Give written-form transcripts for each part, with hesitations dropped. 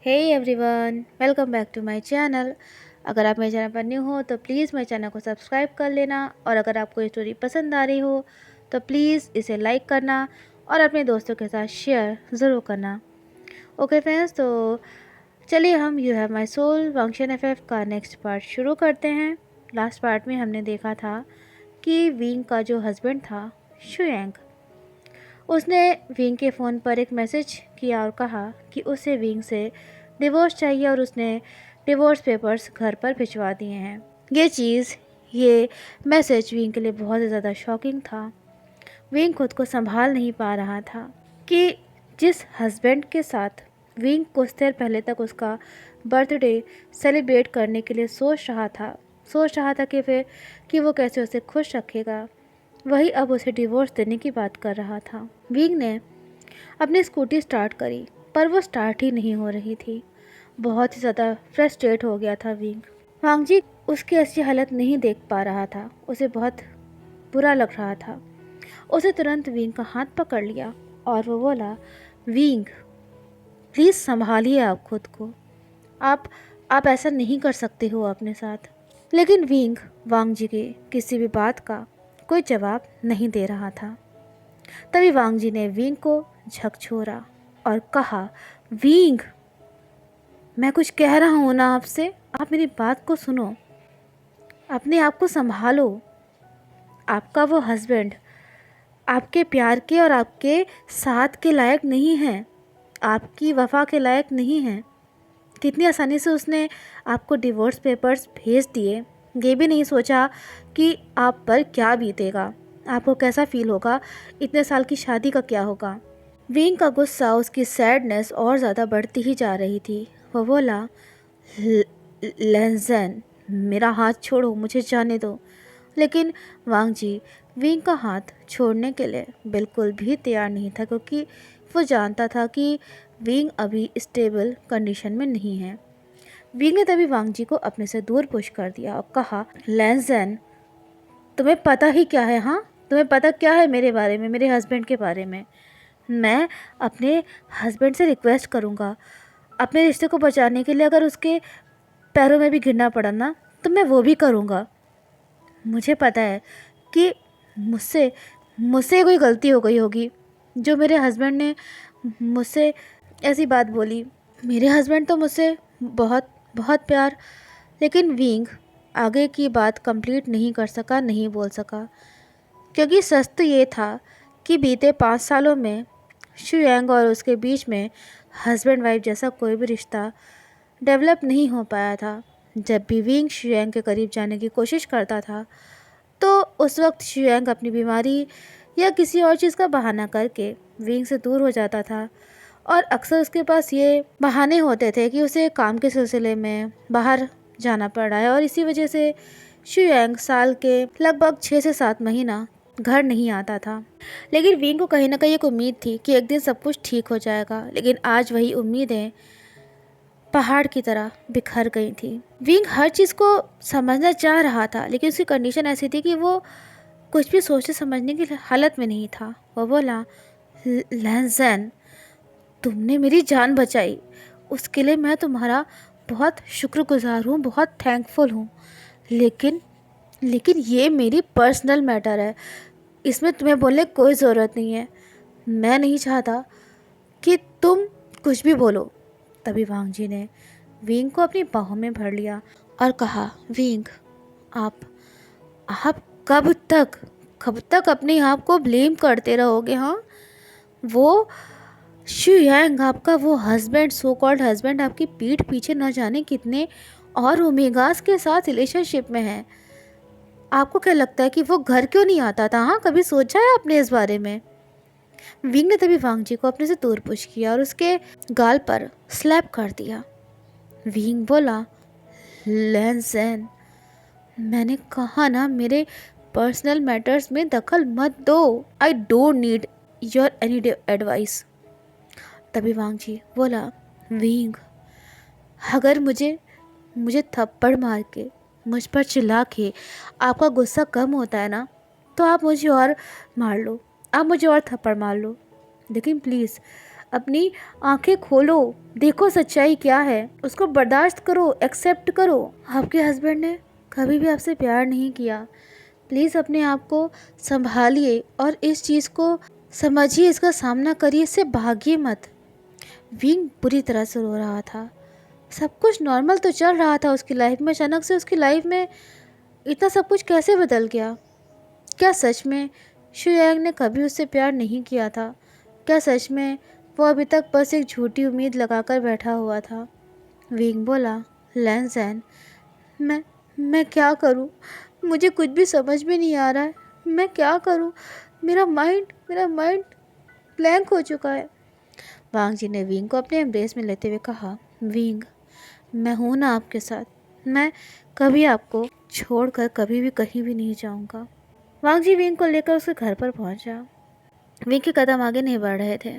Hey everyone, welcome back to my channel. अगर आप मेरे चैनल पर न्यू हो तो प्लीज़ मेरे चैनल को सब्सक्राइब कर लेना, और अगर आपको ये स्टोरी पसंद आ रही हो तो प्लीज़ इसे लाइक करना और अपने दोस्तों के साथ शेयर ज़रूर करना। ओके फ्रेंड्स, तो चलिए हम you have my soul function F का नेक्स्ट पार्ट शुरू करते हैं। लास्ट पार्ट में हमने देखा था कि विंग का जो हस्बैंड था शुएंग, उसने विंग के फ़ोन पर एक मैसेज किया और कहा कि उसे विंग से डिवोर्स चाहिए, और उसने डिवोर्स पेपर्स घर पर भिजवा दिए हैं। ये मैसेज विंग के लिए बहुत ही ज़्यादा शॉकिंग था। विंग खुद को संभाल नहीं पा रहा था कि जिस हस्बैंड के साथ विंग कुछ देर पहले तक उसका बर्थडे सेलिब्रेट करने के लिए सोच रहा था कि वो कैसे उसे खुश रखेगा, वही अब उसे डिवोर्स देने की बात कर रहा था। विंग ने अपनी स्कूटी स्टार्ट करी, पर वो स्टार्ट ही नहीं हो रही थी। बहुत ही ज़्यादा फ्रस्ट्रेट हो गया था विंग। वांगजी उसकी ऐसी हालत नहीं देख पा रहा था, उसे बहुत बुरा लग रहा था। उसे तुरंत विंग का हाथ पकड़ लिया और वो बोला, विंग प्लीज़ संभालिए आप खुद को। आप आप ऐसा नहीं कर सकते हो अपने साथ। लेकिन विंग वांगजी के किसी भी बात का कोई जवाब नहीं दे रहा था। तभी वांगजी ने विंग को झकझोरा और कहा, विंग मैं कुछ कह रहा हूँ ना आपसे, आप मेरी बात को सुनो, अपने आप को संभालो। आपका वो हस्बैंड आपके प्यार के और आपके साथ के लायक नहीं है, आपकी वफा के लायक नहीं है। कितनी आसानी से उसने आपको डिवोर्स पेपर्स भेज दिए, ये भी नहीं सोचा कि आप पर क्या बीतेगा, आपको कैसा फील होगा, इतने साल की शादी का क्या होगा। विंग का गुस्सा, उसकी सैडनेस और ज़्यादा बढ़ती ही जा रही थी। वो बोला, लेंजन मेरा हाथ छोड़ो, मुझे जाने दो। लेकिन वांगजी विंग का हाथ छोड़ने के लिए बिल्कुल भी तैयार नहीं था, क्योंकि वो जानता था कि विंग अभी स्टेबल कंडीशन में नहीं है। विंग ने तभी वांगजी को अपने से दूर पुश कर दिया और कहा, लेंजन तुम्हें पता ही क्या है, हाँ तुम्हें पता क्या है मेरे बारे में, मेरे हस्बैंड के बारे में। मैं अपने हस्बैंड से रिक्वेस्ट करूँगा, अपने रिश्ते को बचाने के लिए अगर उसके पैरों में भी गिरना पड़ा ना तो मैं वो भी करूँगा। मुझे पता है कि मुझसे मुझसे कोई गलती हो गई होगी, जो मेरे हस्बैंड ने मुझसे ऐसी बात बोली। मेरे हस्बैंड तो मुझसे बहुत बहुत प्यार। लेकिन विंग आगे की बात कंप्लीट नहीं कर सका, नहीं बोल सका, क्योंकि सच तो ये था कि बीते 5 सालों में शुयांग और उसके बीच में हस्बैंड वाइफ जैसा कोई भी रिश्ता डेवलप नहीं हो पाया था। जब भी विंग शुयांग के करीब जाने की कोशिश करता था तो उस वक्त शुयांग अपनी बीमारी या किसी और चीज़ का बहाना करके विंग से दूर हो जाता था, और अक्सर उसके पास ये बहाने होते थे कि उसे काम के सिलसिले में बाहर जाना पड़ रहा है, और इसी वजह से शुयांग साल के लगभग 6 से 7 महीना घर नहीं आता था। लेकिन विंग को कहीं ना कहीं एक उम्मीद थी कि एक दिन सब कुछ ठीक हो जाएगा, लेकिन आज वही उम्मीदें पहाड़ की तरह बिखर गई थी। विंग हर चीज़ को समझना चाह रहा था, लेकिन उसकी कंडीशन ऐसी थी कि वो कुछ भी सोचने समझने की हालत में नहीं था। वो बोला, लैंसन तुमने मेरी जान बचाई, उसके लिए मैं तुम्हारा बहुत शुक्रगुजार हूँ, बहुत थैंकफुल हूँ। लेकिन लेकिन ये मेरी पर्सनल मैटर है, इसमें तुम्हें बोलने की कोई ज़रूरत नहीं है। मैं नहीं चाहता कि तुम कुछ भी बोलो। तभी वांगजी ने विंग को अपनी बाहों में भर लिया और कहा, विंग आप आप कब तक अपने आप को ब्लेम करते रहोगे, हाँ? वो शुयांग आपका वो हस्बैंड, सो कॉल्ड हस्बैंड, आपकी पीठ पीछे न जाने कितने और ओमेगास के साथ रिलेशनशिप में है। आपको क्या लगता है कि वो घर क्यों नहीं आता था, हाँ? कभी सोचा है आपने इस बारे में? विंग ने तभी वांगजी को अपने से दूर पुश किया और उसके गाल पर स्लैप कर दिया। विंग बोला, लेंसन मैंने कहा ना, मेरे पर्सनल मैटर्स में दखल मत दो। I don't need your any advice. तभी वांगजी बोला, विंग अगर मुझे मुझे थप्पड़ मार के, मुझ पर चिल्ला के आपका गुस्सा कम होता है ना, तो आप मुझे और मार लो, आप मुझे और थप्पड़ मार लो, लेकिन प्लीज़ अपनी आंखें खोलो, देखो सच्चाई क्या है, उसको बर्दाश्त करो, एक्सेप्ट करो। आपके हस्बैंड ने कभी भी आपसे प्यार नहीं किया। प्लीज़ अपने आप को संभालिए और इस चीज़ को समझिए, इसका सामना करिए, इससे भागिए मत। विंग बुरी तरह से रो रहा था। सब कुछ नॉर्मल तो चल रहा था उसकी लाइफ में, अचानक से उसकी लाइफ में इतना सब कुछ कैसे बदल गया? क्या सच में शुयांग ने कभी उससे प्यार नहीं किया था? क्या सच में वो अभी तक बस एक झूठी उम्मीद लगाकर बैठा हुआ था? विंग बोला, लैंज़ेन, मैं मैं क्या करूं? मुझे कुछ भी समझ में नहीं आ रहा है। मैं क्या करूं? मेरा माइंड ब्लैंक हो चुका है। वांग जी ने विंग को अपने एम्ब्रेस में लेते हुए कहा, विंग, मैं हूं ना आपके साथ। मैं कभी आपको छोड़कर कभी भी कहीं भी नहीं जाऊंगा। वांग जी विंग को लेकर उसके घर पर पहुंचा। विंग के कदम आगे नहीं बढ़ रहे थे।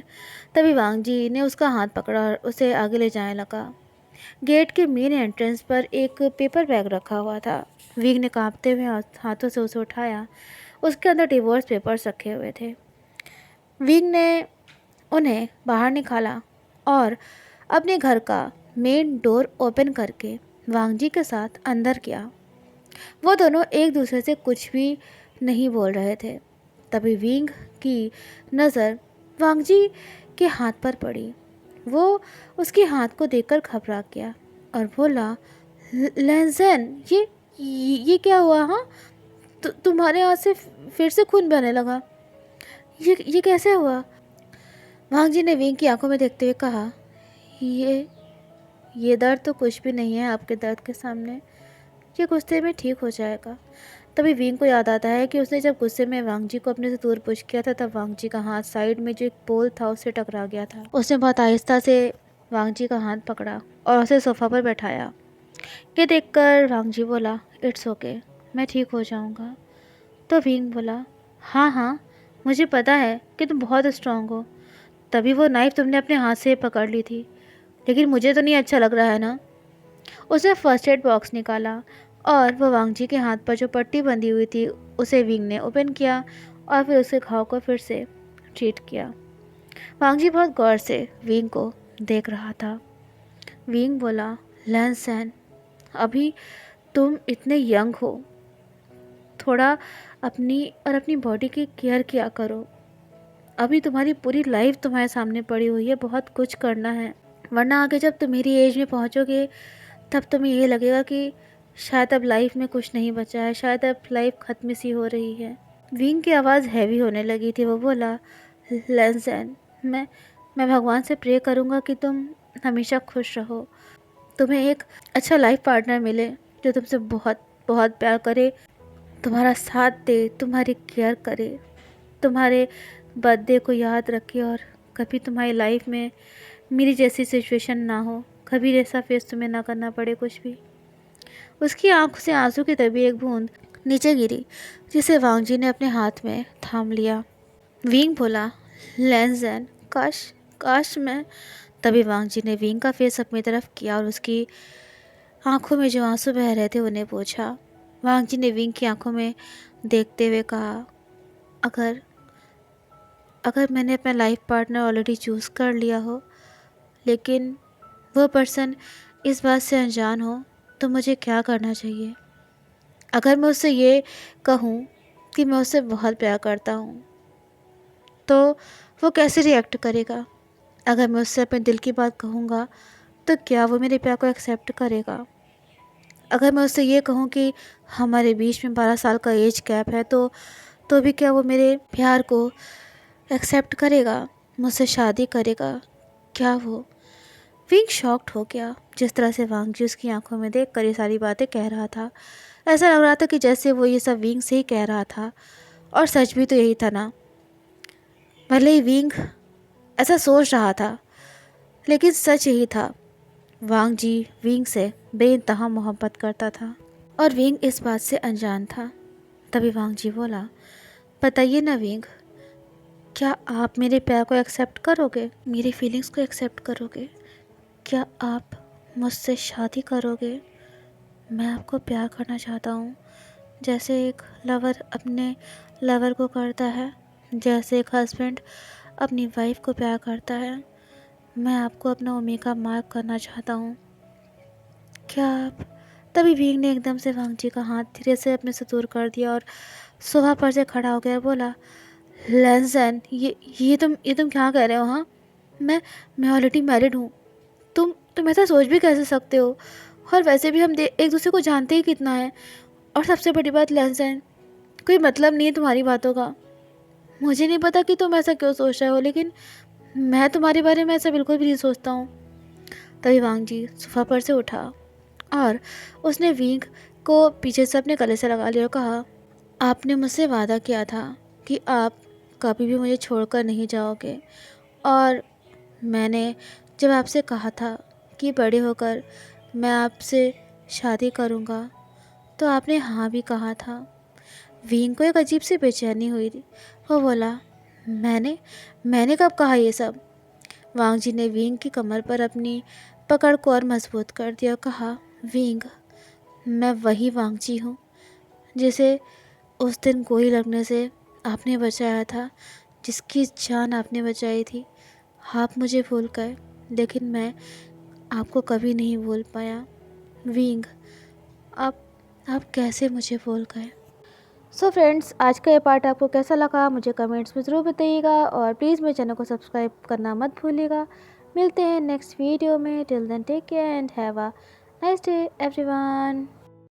तभी वांग जी ने उसका हाथ पकड़ा और उसे आगे ले जाने लगा। गेट के मेन एंट्रेंस पर एक पेपर बैग रखा हुआ था। विंग ने कांपते हुए हाथों से उसे उठाया। उसके अंदर डिवोर्स पेपर्स रखे हुए थे। विंग ने उन्हें बाहर निकाला और अपने घर का मेन डोर ओपन करके वांग जी के साथ अंदर गया। वो दोनों एक दूसरे से कुछ भी नहीं बोल रहे थे। तभी विंग की नज़र वांग जी के हाथ पर पड़ी। वो उसके हाथ को देखकर घबरा गया और बोला, लैंज़ेन, ये क्या हुआ? हाँ, तुम्हारे हाथ से फिर से खून बहने लगा। ये कैसे हुआ? वांग जी ने विंग की आंखों में देखते हुए कहा, ये ये दर्द तो कुछ भी नहीं है आपके दर्द के सामने। ये कुछ देर में ठीक हो जाएगा। तभी विंग को याद आता है कि उसने जब गुस्से में वांग जी को अपने से दूर पुश किया था, तब वांग जी का हाथ साइड में जो एक पोल था उससे टकरा गया था। उसने बहुत आहिस्ता से वांग जी का हाथ पकड़ा और उसे सोफा पर बैठाया। ये देखकर वांग जी बोला, इट्स ओके, मैं ठीक हो जाऊंगा। तो विंग बोला, हाँ हाँ, मुझे पता है कि तुम बहुत स्ट्रांग हो। तभी वो नाइफ तुमने अपने हाथ से पकड़ ली थी, लेकिन मुझे तो नहीं अच्छा लग रहा है ना। उसने फर्स्ट एड बॉक्स निकाला और वह वांग जी के हाथ पर जो पट्टी बंधी हुई थी उसे विंग ने ओपन किया और फिर उसके घाव को फिर से ट्रीट किया। वांग जी बहुत गौर से विंग को देख रहा था। विंग बोला, लैंसन, अभी तुम इतने यंग हो, थोड़ा अपनी और अपनी बॉडी की केयर किया करो। अभी तुम्हारी पूरी लाइफ तुम्हारे सामने पड़ी हुई है, बहुत कुछ करना है, वरना आगे जब तुम मेरी एज में पहुंचोगे तब तुम्हें ये लगेगा कि शायद अब लाइफ में कुछ नहीं बचा है, शायद अब लाइफ ख़त्म सी हो रही है। विंग की आवाज़ हैवी होने लगी थी। वो बोला, लैंसन, मैं भगवान से प्रे करूँगा कि तुम हमेशा खुश रहो, तुम्हें एक अच्छा लाइफ पार्टनर मिले जो तुमसे बहुत बहुत प्यार करे, तुम्हारा साथ दे, तुम्हारी केयर करे, तुम्हारे बर्थडे को याद रखे और कभी तुम्हारी लाइफ में मेरी जैसी सिचुएशन ना हो, कभी ऐसा फेस तुम्हें ना करना पड़े कुछ भी। उसकी आंख से आंसू की तभी एक बूंद नीचे गिरी, जिसे वांग जी ने अपने हाथ में थाम लिया। विंग बोला, लैंसन, काश काश मैं। तभी वांग जी ने विंग का फेस अपनी तरफ किया और उसकी आंखों में जो आंसू बह रहे थे उन्हें पूछा। वांग जी ने विंग की आंखों में देखते हुए कहा, अगर अगर मैंने अपना लाइफ पार्टनर ऑलरेडी चूज़ कर लिया हो, लेकिन वो पर्सन इस बात से अनजान हो, तो मुझे क्या करना चाहिए? अगर मैं उससे ये कहूँ कि मैं उससे बहुत प्यार करता हूँ, तो वो कैसे रिएक्ट करेगा? अगर मैं उससे अपने दिल की बात कहूँगा, तो क्या वो मेरे प्यार को एक्सेप्ट करेगा? अगर मैं उससे ये कहूँ कि हमारे बीच में 12 साल का एज गैप है, तो भी क्या वो मेरे प्यार को एक्सेप्ट करेगा, मुझसे शादी करेगा? क्या वो? विंग शॉक्ड हो गया। जिस तरह से वांग जी उसकी आंखों में देख कर ये सारी बातें कह रहा था, ऐसा लग रहा था कि जैसे वो ये सब विंग से ही कह रहा था, और सच भी तो यही था ना। भले ही विंग ऐसा सोच रहा था, लेकिन सच यही था। वांग जी विंग से बेइंतहा मोहब्बत करता था और विंग इस बात से अनजान था। तभी वांग जी बोला, बताइए ना विंग, क्या आप मेरे प्यार को एक्सेप्ट करोगे, मेरी फीलिंग्स को एक्सेप्ट करोगे? क्या आप मुझसे शादी करोगे? मैं आपको प्यार करना चाहता हूँ, जैसे एक लवर अपने लवर को करता है, जैसे एक हस्बैंड अपनी वाइफ को प्यार करता है। मैं आपको अपना ओमेगा मार्क करना चाहता हूँ। क्या आप? तभी विंग ने एकदम से वांग जी का हाथ धीरे से अपने से दूर कर दिया और सोफा पर से खड़ा हो गया और बोला, लैंसन, ये तुम क्या कह रहे हो? हाँ, मैं ऑलरेडी मैरिड हूँ। तुम ऐसा सोच भी कैसे सकते हो? और वैसे भी हम एक दूसरे को जानते ही कितना है। और सबसे बड़ी बात लैंसन, कोई मतलब नहीं है तुम्हारी बातों का। मुझे नहीं पता कि तुम ऐसा क्यों सोच रहे हो, लेकिन मैं तुम्हारे बारे में ऐसा बिल्कुल भी नहीं सोचता हूँ। तभी वांग जी सोफा पर से उठा और उसने विंग को पीछे से अपने गले से लगा लिया और कहा, आपने मुझसे वादा किया था कि आप कभी भी मुझे छोड़कर नहीं जाओगे। और मैंने जब आपसे कहा था कि बड़े होकर मैं आपसे शादी करूँगा, तो आपने हाँ भी कहा था। विंग को एक अजीब सी बेचैनी हुई थी। वो बोला, मैंने मैंने कब कहा ये सब? वांग जी ने विंग की कमर पर अपनी पकड़ को और मजबूत कर दिया और कहा, विंग, मैं वही वांग जी हूँ जिसे उस दिन गोली लगने से आपने बचाया था, जिसकी जान आपने बचाई थी। आप मुझे भूल गए, लेकिन मैं आपको कभी नहीं भूल पाया। विंग, आप आप कैसे मुझे भूल गए? सो फ्रेंड्स, आज का ये पार्ट आपको कैसा लगा मुझे कमेंट्स में ज़रूर बताइएगा और प्लीज़ मेरे चैनल को सब्सक्राइब करना मत भूलिएगा। मिलते हैं नेक्स्ट वीडियो में। Till then take care and have a nice day everyone.